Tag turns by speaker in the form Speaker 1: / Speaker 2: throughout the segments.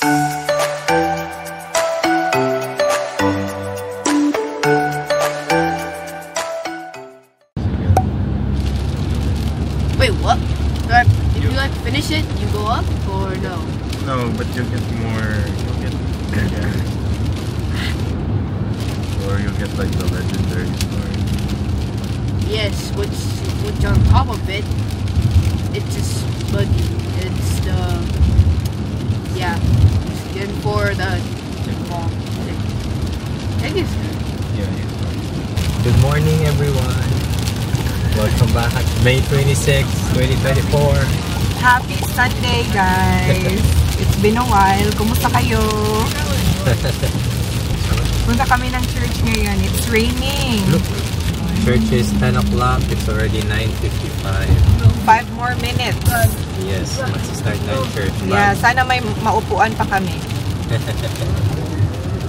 Speaker 1: Wait, what? If you like finish it, you go up or no?
Speaker 2: No, but you'll get more. You'll get bigger, or you'll get like the legendary story.
Speaker 1: Yes, which on top of it, it's just buggy. It's the and for the bomb. I think it's good.
Speaker 2: Yeah, it's fine.
Speaker 3: Good morning, everyone. Welcome back at May 26, 2024.
Speaker 4: Happy Sunday, guys! It's been a while. Kumusta kayo? Punta kami ng church ngayon. It's raining.
Speaker 3: Look, church is 10 o'clock. It's already 9:55.
Speaker 4: 5 more minutes.
Speaker 3: Yes, mag-start na yung church.
Speaker 4: Yeah, sana may maupuan pa kami.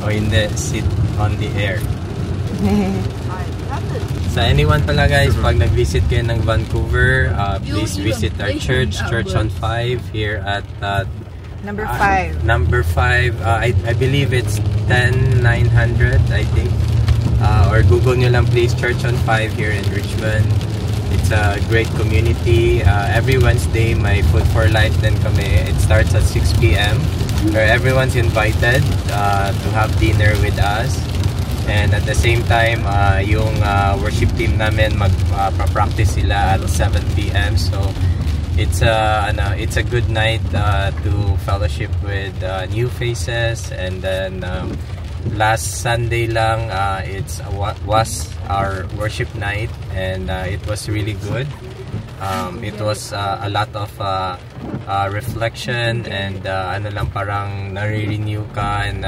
Speaker 3: O hindi, sit on the air. Sa anyone pala guys, pag nag-visit kayo ng Vancouver, please visit our church, Church on 5 here at
Speaker 4: Number 5.
Speaker 3: Number 5. I believe it's 10900, I think. Or Google nyo lang please, Church on 5 here in Richmond. It's a great community. Every Wednesday, may Food for Life din kami. It starts at 6 p.m. where everyone's invited to have dinner with us. And at the same time, yung worship team namin magpa-practice sila at 7 p.m. So it's a good night to fellowship with new faces. And then last Sunday lang, was our worship night, and it was really good. It was a lot of reflection and parang nare-renew ka, and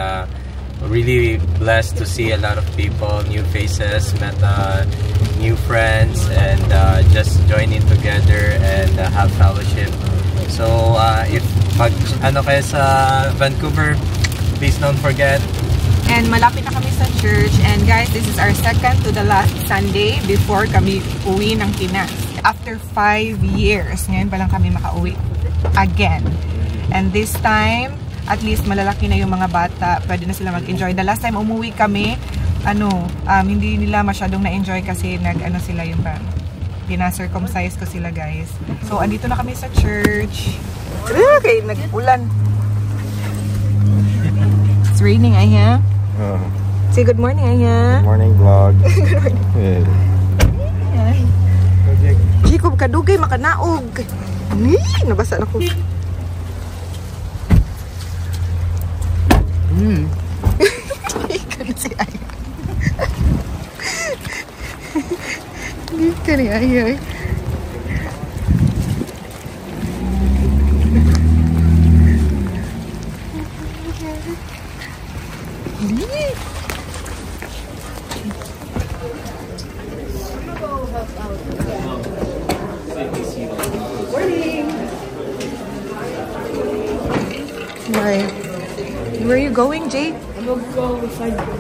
Speaker 3: really blessed to see a lot of people, new faces, met new friends, and just join in together and have fellowship. So if kayo sa Vancouver, please don't forget.
Speaker 4: And malapit na kami sa church. And guys, this is our second to the last Sunday before kami uwi ng Pinas. After 5 years, ngayon pa lang kami makauwi again. And this time, at least malalaki na yung mga bata, pwede na sila mag-enjoy. The last time umuwi kami, hindi nila masyadong na-enjoy kasi sila yung pina-circumcise ko sila, guys. So, andito na kami sa church. Okay, nag-ulan. It's raining, Aya. Say good morning, Aya.
Speaker 2: Good morning, vlog.
Speaker 4: Good morning. Jacob, kadugay, makanaog. Nabasa na ko. Ikan si Aya. Ikan ni Aya. Why? Where are you going, Jay?
Speaker 1: I'm gonna go find you.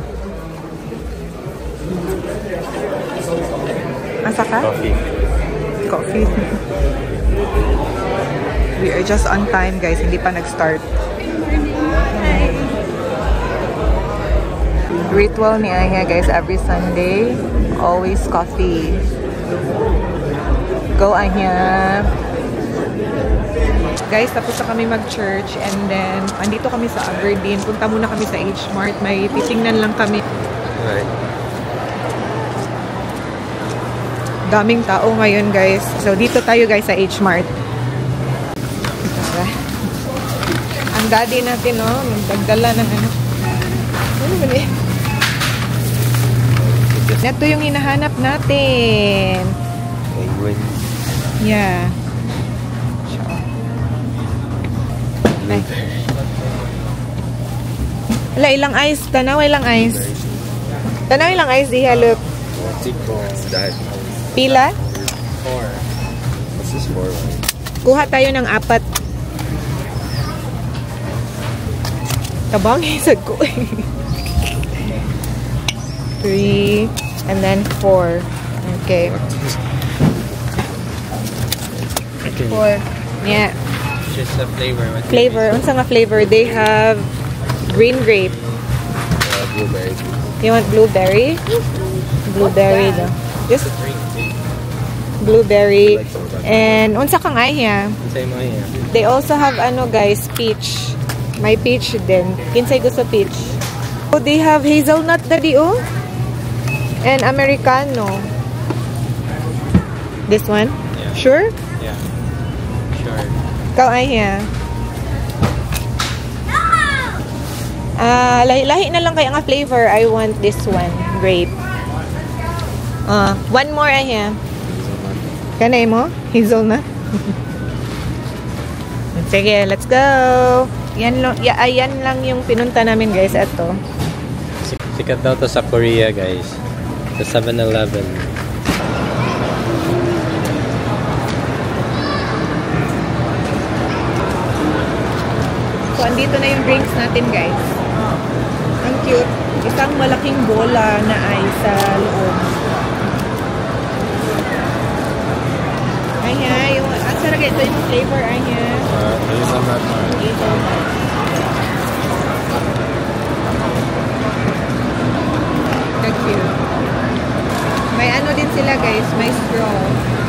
Speaker 4: Asa ka? Coffee. We are just on time, guys. Hindi pa nag-start. Ritual ni Aya, guys, every Sunday. Always coffee. Go, Aya. Guys, tapos na kami mag-church, and then andito kami sa Aberdeen. Punta muna kami sa H Mart. May titingnan lang kami.
Speaker 3: Right.
Speaker 4: Daming tao ngayon, guys. So, dito tayo, guys, sa H Mart. Ang daddy natin, no? Nagdagdala ng ano ba eh? Ito yung hinahanap natin. Yeah. Ay. Wala, ilang ice. Tanaw, ilang ice. Tanaw, ilang ice. Diha, look. Pila?
Speaker 2: 4. This is 4.
Speaker 4: Kuha tayo ng 4. Tabang, isag ko. 3. And then 4. Okay. 4. Yeah.
Speaker 3: is the flavor?
Speaker 4: Flavor. Unsa nga flavor? They have green grape.
Speaker 3: Blueberry.
Speaker 4: You want blueberry? Blueberry daw. Just
Speaker 3: Drink.
Speaker 4: blueberry. And unsa kang ayha?
Speaker 3: Say mo yan.
Speaker 4: They also have ano guys, peach. May peach din. Kinsay gusto peach. Oh, they have hazelnut daddy oh. And Americano. This one?
Speaker 3: Yeah.
Speaker 4: Sure?
Speaker 3: Yeah. Sure.
Speaker 4: Ikaw ayha. Lahi na lang kaya nga flavor. I want this one, grape. One more ayha. Kanay mo? Hazelnut? Sige, let's go! Yan lang yung pinunta namin guys. Ito.
Speaker 3: Sikat daw to sa Korea guys. Sa 7-Eleven.
Speaker 4: So, andito na yung drinks natin guys. Ang cute. Isang malaking bola na ay sa loob. Ayan, yung ang sarap ito yung flavor ayan.
Speaker 3: Hazelnut.
Speaker 4: Cute. May ano din sila guys, may straw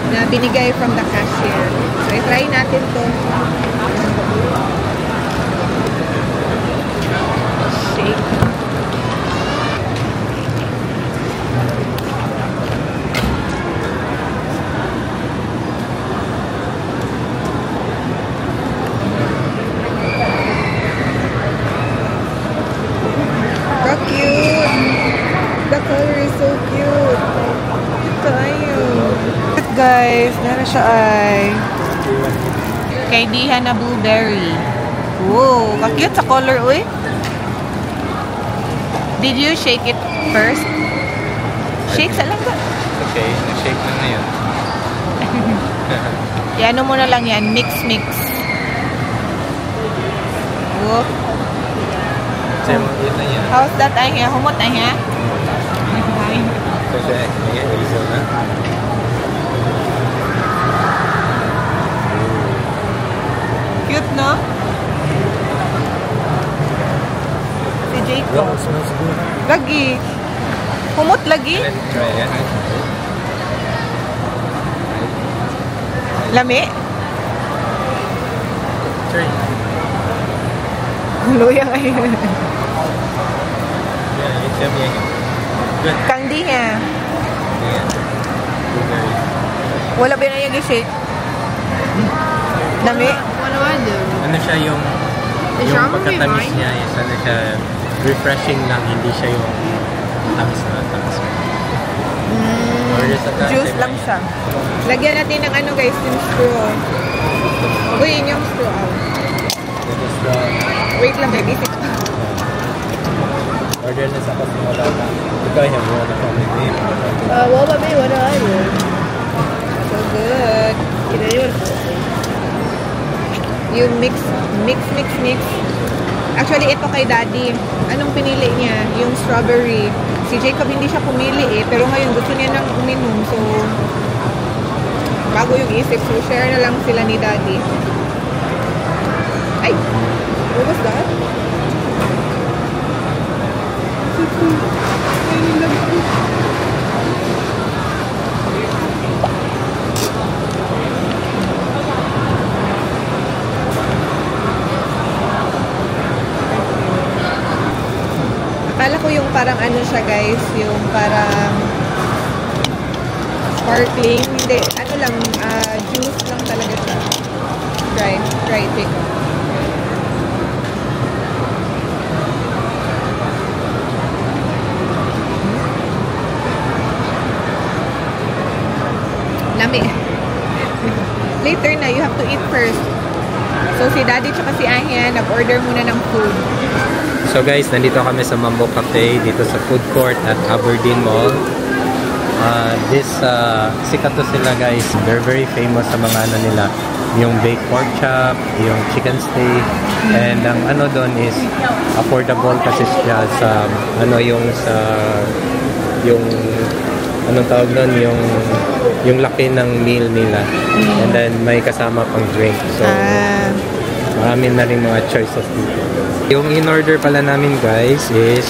Speaker 4: na binigay from the cashier. So, i-try natin to. Shake. So cute! The color is so cute! Ito ayun. Guys, nara siya ay kaidihan na blueberry. Wow, kakute sa color, uy. Did you shake it first? Shake sa lang ba?
Speaker 3: Okay, na-shake lang na yun.
Speaker 4: Ano mo na lang yan, mix. Wow.
Speaker 3: Say mo, yun na yan.
Speaker 4: How's that ay hiya? Humot ay hiya?
Speaker 3: Kasi, ayan, hazelnut.
Speaker 4: Cute, no? Si Jacob.
Speaker 3: Wow, smells good.
Speaker 4: Lagi. Humot lagi.
Speaker 3: Let's try it.
Speaker 4: Lami.
Speaker 3: Try.
Speaker 4: Luyang ay.
Speaker 3: Yeah, it's yummy. Good.
Speaker 4: Kandi niya.
Speaker 3: Yeah. Blueberry.
Speaker 4: Wala ba na yung shake? Lami.
Speaker 1: What do I do?
Speaker 3: Ano siya yung pagkatamis
Speaker 1: fine?
Speaker 3: niya is ano siya, refreshing lang, hindi siya yung tamis na tamis. Or just a
Speaker 4: Juice lang siya. Lagyan natin ng ano guys, yung straw. Uy, yun yung straw. Wait lang, baby.
Speaker 3: Order na sa kasi wala na. Ikaw yung wala na kami.
Speaker 1: What about me? What do I do?
Speaker 4: So good. You mix. Actually, ito kay daddy. Anong pinili niya? Yung strawberry. Si Jacob hindi siya pumili eh. Pero ngayon gusto niya nang uminom. So, bago yung isip. So, share na lang sila ni daddy. Ay! What was that? Akala ko yung parang ano siya guys, yung parang sparkling, hindi, ano lang, juice lang talaga siya. Try it. Lami. Later na, you have to eat first. So si daddy tsaka si Anya, nag-order muna ng food.
Speaker 3: So guys, nandito kami sa Mambo Cafe dito sa food court at Aberdeen Mall. Sikat to sila guys. They're very famous sa mga ano nila. Yung baked pork chop, yung chicken steak, and ang ano doon is affordable kasi siya sa ano yung anong tawag doon, yung laki ng meal nila. And then may kasama pang drink. So Marami na rin mga choices dito. Yung in-order pala namin guys is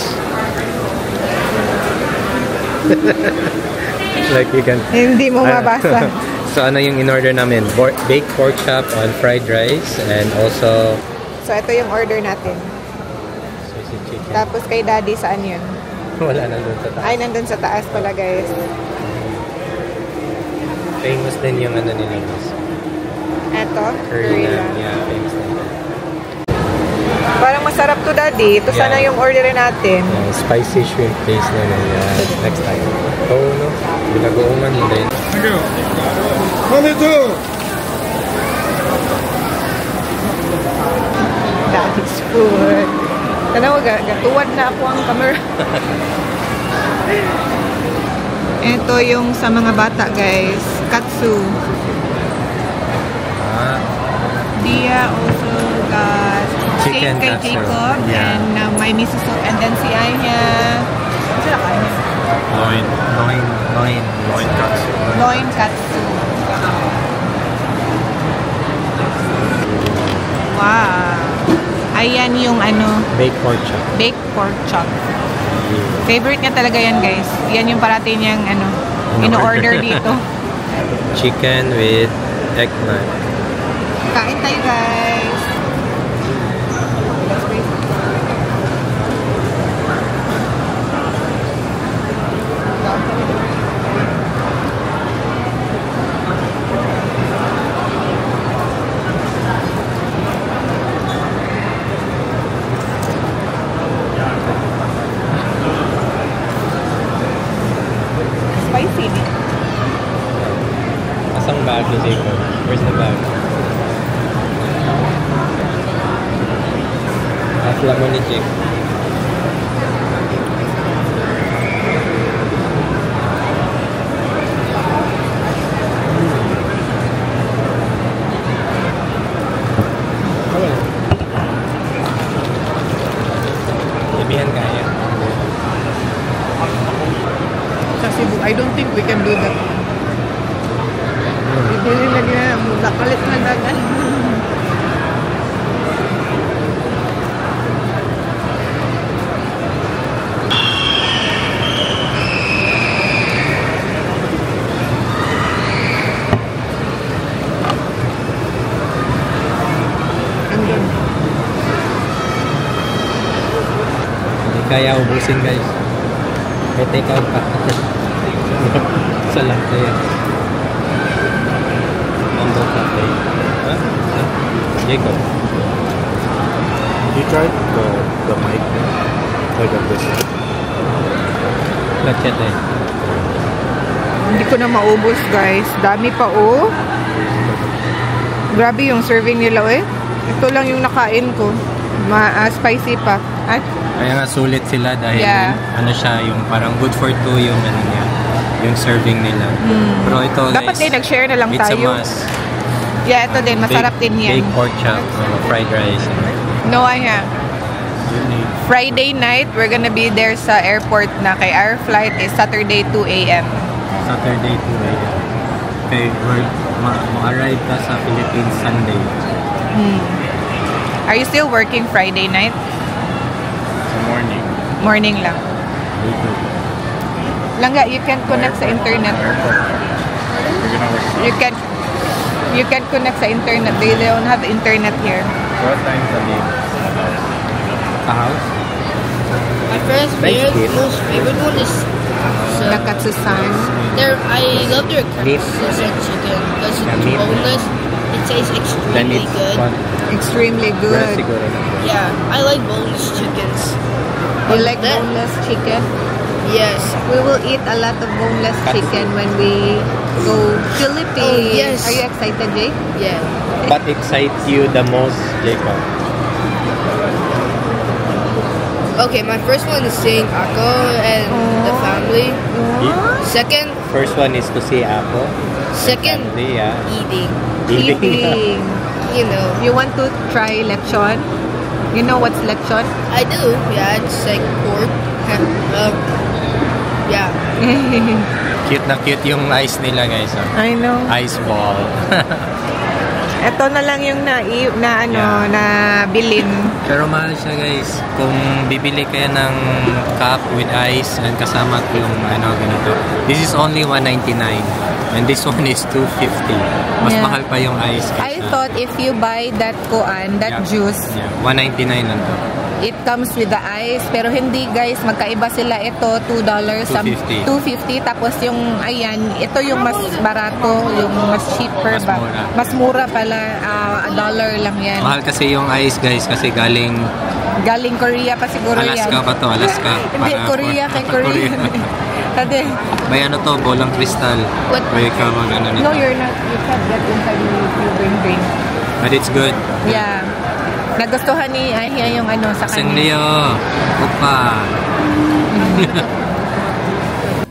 Speaker 3: like you can...
Speaker 4: Hindi mo mabasa.
Speaker 3: So ano yung in-order namin? Baked pork chop on fried rice and also...
Speaker 4: So ito yung order natin.
Speaker 3: Sausage chicken.
Speaker 4: Tapos kay Daddy, saan yun?
Speaker 3: Wala nandun sa taas.
Speaker 4: Ay, nandun sa taas pala guys.
Speaker 3: Famous din yung ano nila guys.
Speaker 4: Eto,
Speaker 3: Curry
Speaker 4: curry
Speaker 3: na.
Speaker 4: lang.
Speaker 3: Yeah, famous din.
Speaker 4: Parang masarap to Daddy. Ito sana yung orderin natin.
Speaker 3: Spicy shrimp place na next time. Oo, no? Binagoongan mo din.
Speaker 4: Daddy's food. Tanaw, gatuwad na ako ang camera. Ito yung sa mga bata guys. Katsu. Dia also got
Speaker 3: Chicken
Speaker 4: steak kay
Speaker 3: katsu.
Speaker 4: Jacob.
Speaker 3: Yeah.
Speaker 4: And may miso soup. And then si Aya. Ano sila kain?
Speaker 3: Loin katsu.
Speaker 4: Loin katsu. Wow. Ayan yung ano,
Speaker 3: Baked pork chop.
Speaker 4: baked pork chop. Favorite niya talaga yan guys. Yan yung parati niyang ano, in-order dito.
Speaker 3: Chicken with eggplant.
Speaker 4: Kain tayo guys. Spicy.
Speaker 3: Asang bag ni Jacob? Where's the bag? Afla mo ni Jacob. Ibihan kaya.
Speaker 1: Sa Cebu, I don't think we can do that. Hindi lagi na mula kalit na dagan.
Speaker 3: Hindi kaya ubusin guys. May take out pa. Sa lang kaya. Mando cafe. Huh? Jacob.
Speaker 2: You tried the mic like of this?
Speaker 3: Lachet eh.
Speaker 4: Hindi ko na maubos guys. Dami pa oh. Grabe yung serving nila eh. Ito lang yung nakain ko. Spicy pa. At
Speaker 3: Kaya nga sulit sila dahil ano siya, yung parang good for two yung ano niya, yung serving nila. Pero ito guys,
Speaker 4: dapat din nag-share na lang
Speaker 3: it's
Speaker 4: tayo.
Speaker 3: a must.
Speaker 4: Yeah, ito din. Masarap din yan.
Speaker 3: Baked pork chop, fried rice.
Speaker 4: No, I have. Friday night, we're gonna be there sa airport na kay our flight is Saturday 2 a.m.
Speaker 3: Saturday 2 a.m. Okay, ma-arrive ka sa Philippines Sunday.
Speaker 4: Are you still working Friday night?
Speaker 2: It's morning.
Speaker 4: Morning lang. Langga, you can connect sa internet.
Speaker 2: We're gonna work.
Speaker 4: You can connect sa internet. They don't have internet here.
Speaker 2: What time's the leave?
Speaker 3: Sa house?
Speaker 1: My friend's most favorite one is
Speaker 4: The Katsusan.
Speaker 1: I love their
Speaker 3: Beef.
Speaker 1: Katsusan chicken because
Speaker 3: Yeah,
Speaker 1: it's
Speaker 3: beef.
Speaker 1: boneless. It tastes
Speaker 3: Then
Speaker 1: extremely
Speaker 3: it's
Speaker 1: good.
Speaker 3: fun.
Speaker 4: Extremely good.
Speaker 3: Siguro.
Speaker 1: Yeah, I like boneless chickens.
Speaker 4: You like
Speaker 1: That-
Speaker 4: boneless chicken?
Speaker 1: Yes.
Speaker 4: We will eat a lot of boneless chicken when we go Philippines.
Speaker 1: Oh, yes.
Speaker 4: Are you excited, Jay?
Speaker 1: Yeah.
Speaker 3: What excites you the most, Jacob?
Speaker 1: Okay, my first one is seeing Ako and the family. Second,
Speaker 3: First one is to see Apple.
Speaker 1: second,
Speaker 3: Yeah.
Speaker 1: eating.
Speaker 4: Eating.
Speaker 1: You know,
Speaker 4: You want to try lechon? You know what's lechon?
Speaker 1: I do. Yeah, it's like pork. Yeah.
Speaker 3: Cute na cute yung ice nila guys. Oh.
Speaker 4: I know.
Speaker 3: Ice ball.
Speaker 4: Ito na lang yung na bilin.
Speaker 3: Pero mahal siya guys. Kung bibili kayo ng cup with ice and kasama ko yung ganito. This is only $1.99 and this one is $2.50. Mas mahal pa yung ice.
Speaker 4: I thought if you buy that juice,
Speaker 3: $1.99 lang to.
Speaker 4: It comes with the ice, pero hindi guys, magkaiba sila. Ito $2, $2.50. Tapos yung ayan, ito yung mas barato, yung mas cheaper ba? Mas mura pala, $1 lang yan.
Speaker 3: Mahal kasi yung ice guys kasi galing
Speaker 4: Korea pa siguro
Speaker 3: Alaska
Speaker 4: yan.
Speaker 3: Pa to, Alaska.
Speaker 4: Hindi, Korea kay Korea. Tade.
Speaker 3: May to, bolang kristal. May ka nito.
Speaker 4: No, you're not. You can't get inside you bring drink.
Speaker 3: But it's good.
Speaker 4: Yeah. Nagustuhan ni Ahia yung sa kanya.
Speaker 3: Sing Leo. Opa.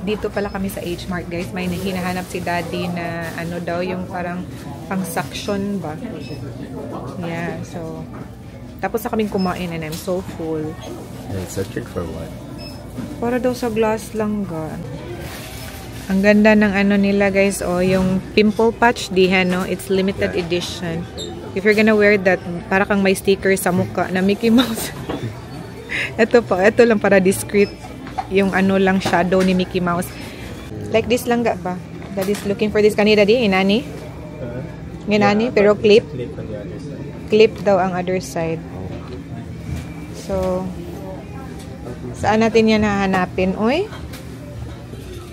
Speaker 4: Dito pala kami sa H Mart guys. May hinahanap si Daddy na daw yung parang pang-suction ba? Yeah, so tapos na kaming kumain and I'm so full.
Speaker 3: And searching for what?
Speaker 4: Para daw sa glass lang ga. Ang ganda ng nila guys, yung pimple patch diha, no? It's limited edition. If you're gonna wear that, para kang may sticker sa mukha na Mickey Mouse. ito lang para discreet. Yung lang shadow ni Mickey Mouse. Like this lang ga ba? Daddy's looking for this kanina di, inani? Ginani, pero clip. Clip daw ang other side. So, saan natin yan hahanapin? Oy?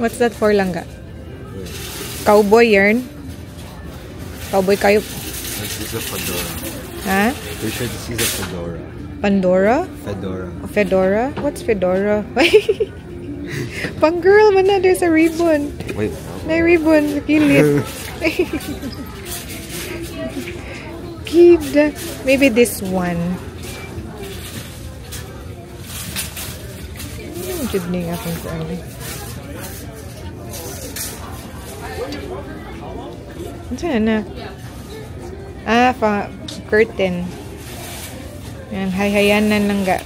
Speaker 4: What's that for lang ga? Cowboy yarn? Cowboy kayo?
Speaker 3: This is a fedora.
Speaker 4: Ha?
Speaker 3: We should see the fedora.
Speaker 4: Pandora?
Speaker 3: Fedora.
Speaker 4: Fedora? What's fedora? Pang girl man na, there's a ribbon.
Speaker 3: Wait.
Speaker 4: May ribbon sa kilid. Kid. Maybe this one. Jud ning akong kuan. Ano na? Curtain. Yan, hayanan lang ga.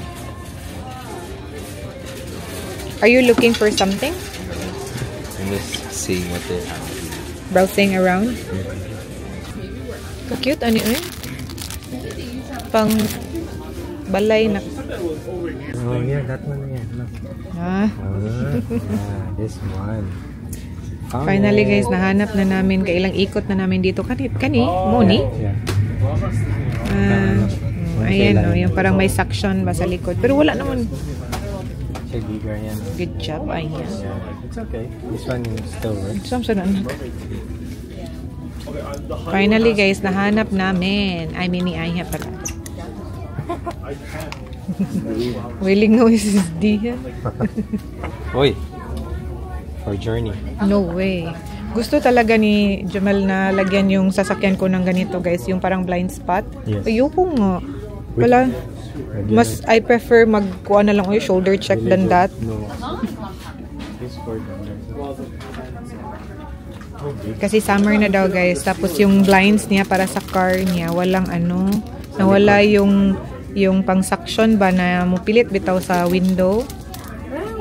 Speaker 4: Are you looking for something?
Speaker 3: I'm just seeing what they have.
Speaker 4: Browsing around? Cute, ano yun? Pang balay na.
Speaker 3: Oh yeah, that one again. Look. This one.
Speaker 4: Finally guys, nahanap na namin. Kailang ikot na namin dito. Kani? Moni?
Speaker 3: Yeah.
Speaker 4: Ayan yung parang may suction ba sa likod. Pero wala naman. Good job, ayan.
Speaker 3: Yeah, it's okay. This one still works.
Speaker 4: Finally guys, nahanap namin. I mean, ni Aya pala. Willing no is D.
Speaker 3: Oy. For journey.
Speaker 4: No way. Gusto talaga ni Jamal na lagyan yung sasakyan ko ng ganito guys, yung parang blind spot.
Speaker 3: Yes.
Speaker 4: Ayoko nga. Wala. Mas I prefer magkuha na lang shoulder check than that.
Speaker 3: No.
Speaker 4: Kasi summer na daw guys. Tapos yung blinds niya para sa car niya, walang nawala yung pang suction ba na mupilit bitaw sa window.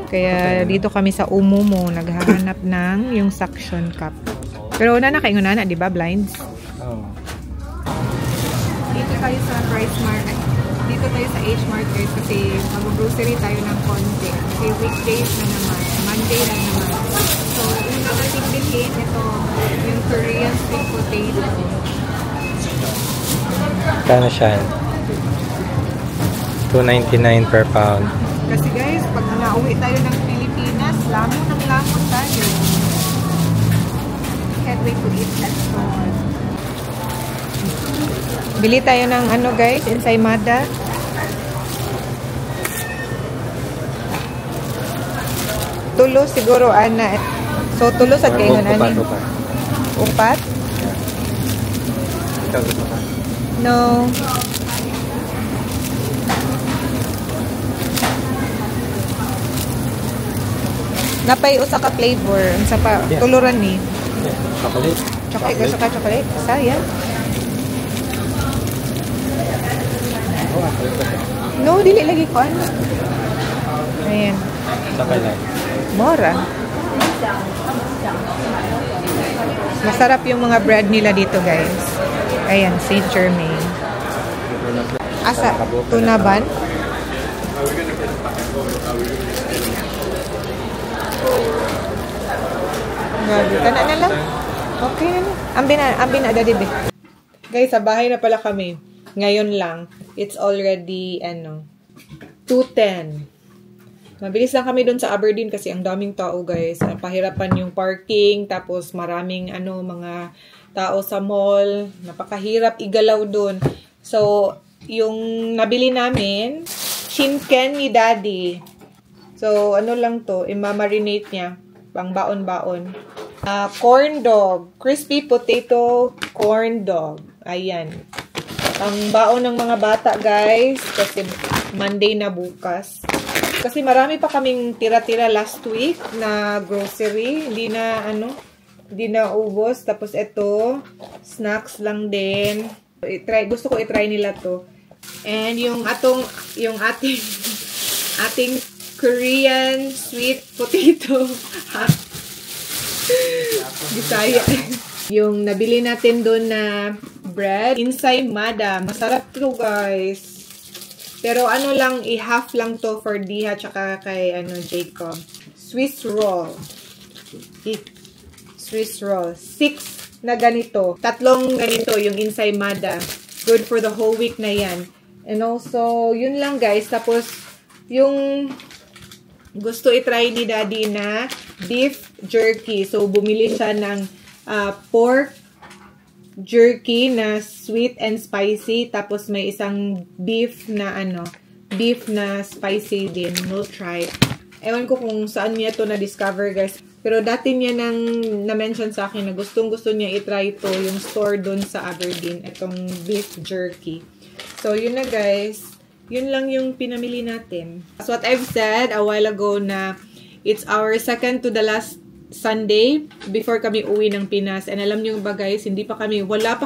Speaker 4: Kaya dito kami sa Umumo naghahanap ng yung suction cup. Pero nakaingon na, di ba, blinds?
Speaker 3: Oh.
Speaker 4: Dito tayo sa Price Mart. Dito tayo sa H Mart guys kasi mag-grocery tayo ng konti. Kasi weekdays na naman. Monday na naman. So, una natin bilhin ito yung Korean sweet potato.
Speaker 3: Kano siya? $2.99 per pound.
Speaker 4: Kasi guys, pag nauwi tayo ng Pilipinas, lamon tayo. Can't wait to eat that sauce. Bili tayo ng guys, ensaymada. Tulo siguro, ana. So, tulo sa kayo na ni. Upat? No. Napay usa ka flavor, unsa pa tuluran ni?
Speaker 3: Chocolate.
Speaker 4: Chocolate, gusto ka chocolate? Saya. No, dili lagi ko ano. Ayan.
Speaker 3: Chocolate.
Speaker 4: Mora. Masarap yung mga bread nila dito, guys. Ayan, St. Germain. Asa? Tunaban? Grabe, kana na lang. Okay na lang. Ambi na, dadibe. Guys, sa bahay na pala kami. Ngayon lang. It's already, 2:10. Mabilis lang kami doon sa Aberdeen kasi ang daming tao, guys. Pahirapan yung parking, tapos maraming, mga tao sa mall. Napakahirap igalaw doon. So, yung nabili namin, chinken ni Daddy. So, lang to, imamarinate niya. Pang baon-baon. Corn dog. Crispy potato corn dog. Ayan. Ang baon ng mga bata, guys. Kasi Monday na bukas. Kasi marami pa kaming tira-tira last week na grocery. Hindi na ubos. Tapos ito, snacks lang din. Gusto ko i-try nila to. And yung ating Korean sweet potato. Bisaya. Yung nabili natin doon na bread, inside Mada. Masarap to, guys. Pero lang, i-half lang to for Diha tsaka kay Jacob. Swiss roll. Swiss roll. 6 na ganito. 3 ganito yung inside Mada. Good for the whole week na yan. And also, yun lang, guys. Tapos, yung gusto i-try ni Daddy na beef jerky. So, bumili siya ng pork jerky na sweet and spicy. Tapos, may isang beef na spicy din. We'll try. Ewan ko kung saan niya to na-discover, guys. Pero dati niya na-mention sa akin na gustong-gusto niya i-try to yung store doon sa Aberdeen. Itong beef jerky. So, yun na, guys. Yun lang yung pinamili natin. That's what I've said a while ago na it's our second to the last Sunday before kami uwi ng Pinas. And alam niyo ba, guys, wala pa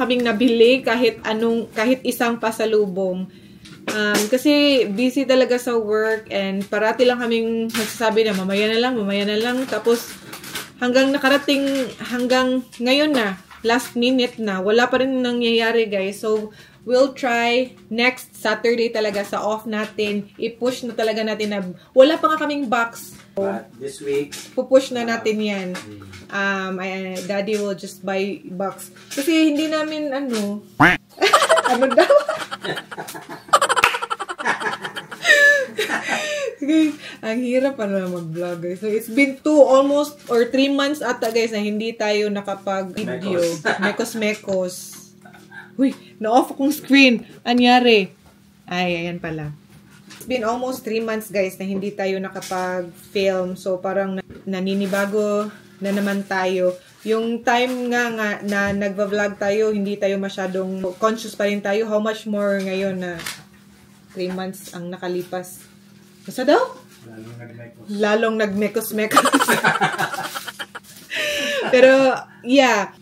Speaker 4: kaming nabili kahit isang pasalubong. Kasi busy talaga sa work and parati lang kaming nagsasabi na mamaya na lang. Tapos hanggang ngayon na, last minute na, wala pa rin nangyayari, guys. So, we'll try next Saturday talaga sa off natin. I-push na talaga natin na wala pa nga kaming box.
Speaker 3: But this week,
Speaker 4: pupush na natin yan. Daddy will just buy box. Kasi hindi namin ano daw? Okay, ang hirap mag-vlog, guys. So, it's been 3 months ata, guys, na hindi tayo nakapag-video. Mekos. Uy, na-off akong screen. Anyari? Ay, ayan pala. It's been almost 3 months, guys, na hindi tayo nakapag-film. So, parang naninibago na naman tayo. Yung time nga na nagva-vlog tayo, hindi tayo masyadong conscious pa rin tayo. How much more ngayon na 3 months ang nakalipas. Basta daw? Lalong nagmekos-mekos. Pero, yeah.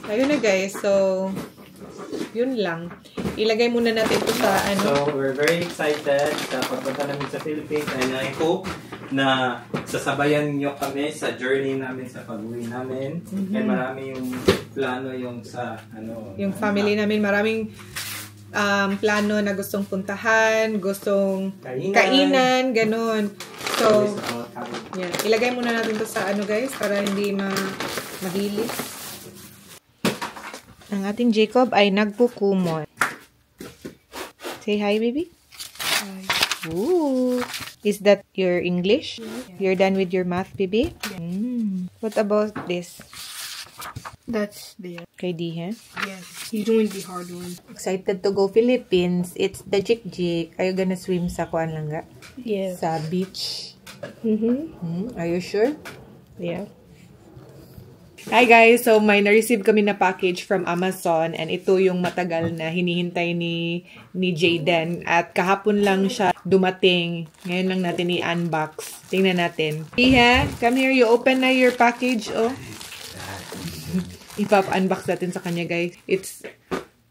Speaker 4: Ayun na, guys. So, yun lang. Ilagay muna natin ito sa
Speaker 3: So, we're very excited sa pagpunta namin sa Philippines and I hope na sasabayan nyo kami sa journey namin sa pag-uwi namin. And marami yung plano yung sa
Speaker 4: yung family namin. Maraming plano na gustong puntahan, gustong kainan, ganun. So, yeah. Ilagay muna natin to sa guys, para hindi mahilis. Ang ating Jacob ay nagkukumot. Say hi, baby.
Speaker 1: Hi.
Speaker 4: Ooh. Is that your English?
Speaker 1: Yeah.
Speaker 4: You're done with your math, baby?
Speaker 1: Yeah.
Speaker 4: What about this?
Speaker 1: That's there.
Speaker 4: Kay Diha?
Speaker 1: Yes. He's doing the hard one.
Speaker 4: Excited to go Philippines. It's the Jik-Jik. Are you gonna swim sa kuan langga?
Speaker 1: Yeah.
Speaker 4: Sa beach? Are you sure?
Speaker 1: Yeah.
Speaker 4: Hi guys! So, may na-receive kami na package from Amazon and ito yung matagal na hinihintay ni Jayden. At kahapon lang siya dumating. Ngayon lang natin i-unbox. Tingnan natin. Iha, come here. You open na your package, oh. Ipap-unbox natin sa kanya, guys. It's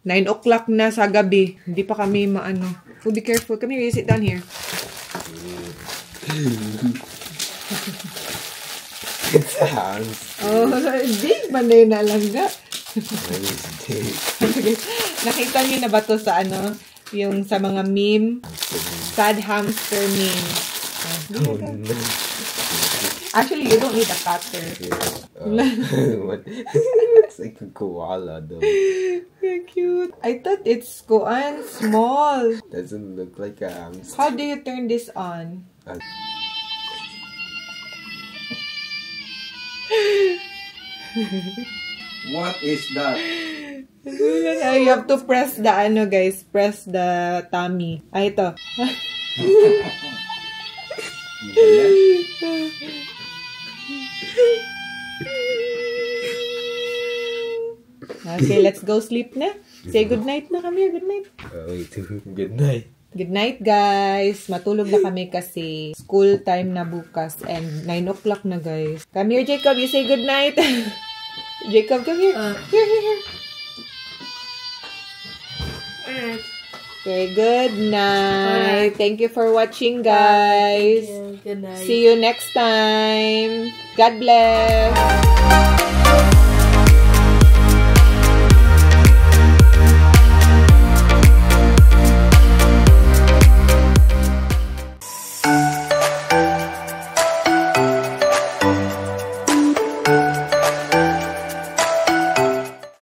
Speaker 4: 9 o'clock na sa gabi. Hindi pa kami So, be careful. Come here. You sit down here.
Speaker 3: It's a house.
Speaker 4: Oh, di ba na yun naalangga? Nakita niyo na ba to sa ano? Yung sa mga meme? Sad hamster meme.
Speaker 3: Oh, no.
Speaker 4: Actually, you don't need a cutter.
Speaker 3: What? It's like a koala though.
Speaker 4: Cute. I thought it's koan small.
Speaker 3: Doesn't look like a hamster.
Speaker 4: How do you turn this on?
Speaker 3: What is that?
Speaker 4: You have to press the ano guys, press the tummy. Ay, ito. Okay, let's go sleep na. Say good night na kami. Good night.
Speaker 3: Wait, good night.
Speaker 4: Good night, guys. Matulog na kami kasi school time na bukas and 9 o'clock na, guys. Come here, Jacob. You say good night. Jacob, come here. Here. Okay, good night. Thank you for watching, guys.
Speaker 1: Good night.
Speaker 4: See you next time. God bless.